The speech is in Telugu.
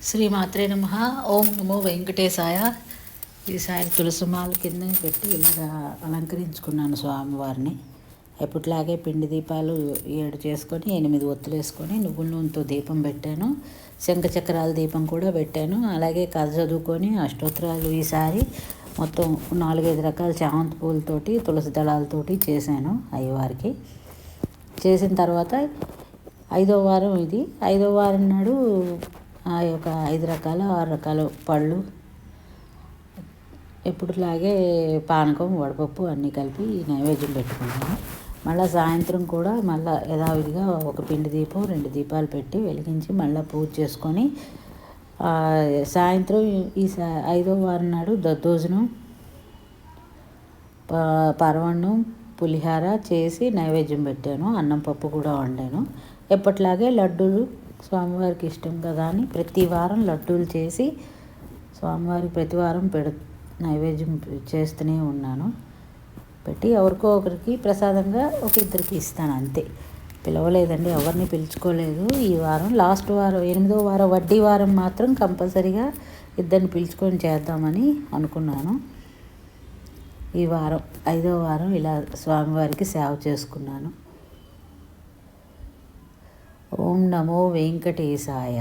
శ్రీమాత్రే నమః. ఓం నమో వెంకటేశాయ. ఈసారి తులసిమాల కింద పెట్టి ఇలాగా అలంకరించుకున్నాను స్వామివారిని. ఎప్పటిలాగే పిండి దీపాలు 7 చేసుకొని 8 ఒత్తులు వేసుకొని నువ్వుల నూనెతో దీపం పెట్టాను. శంఖచక్రాల దీపం కూడా పెట్టాను. అలాగే కథ చదువుకొని అష్టోత్తరాలు ఈసారి మొత్తం 4-5 రకాల చామంతి పూలతోటి తులసి దళాలతోటి చేశాను అయ్యవారికి. చేసిన తర్వాత 5వ వారం ఇది. 5వ వారం నాడు ఆ యొక్క 5 రకాల 6 రకాల పళ్ళు ఎప్పుడులాగే పానకం వడపప్పు అన్నీ కలిపి నైవేద్యం పెట్టుకున్నాను. మళ్ళీ సాయంత్రం కూడా మళ్ళీ యథావిధిగా ఒక పిండి దీపం 2 దీపాలు పెట్టి వెలిగించి మళ్ళీ పూజ చేసుకొని సాయంత్రం ఈ 5వ వారం నాడు దద్దోజనం పరవన్నం పులిహార చేసి నైవేద్యం పెట్టాను. అన్నం పప్పు కూడా వండాను. ఎప్పటిలాగే లడ్డూలు స్వామివారికి ఇష్టం కదా అని ప్రతి వారం లడ్డూలు చేసి స్వామివారికి ప్రతి వారం నైవేద్యం చేస్తూనే ఉన్నాను. పెట్టి ఎవరికో ఒకరికి ప్రసాదంగా ఒక ఇద్దరికి ఇస్తాను అంతే. పిలవలేదండి, ఎవరిని పిలుచుకోలేదు. ఈ వారం లాస్ట్ వారం 8వ వారం వడ్డీ వారం మాత్రం కంపల్సరీగా ఇద్దరిని పిలుచుకొని చేద్దామని అనుకున్నాను. ఈ వారం 5వ వారం ఇలా స్వామివారికి సేవ చేసుకున్నాను. ఓం నమో వెంకటేశాయ.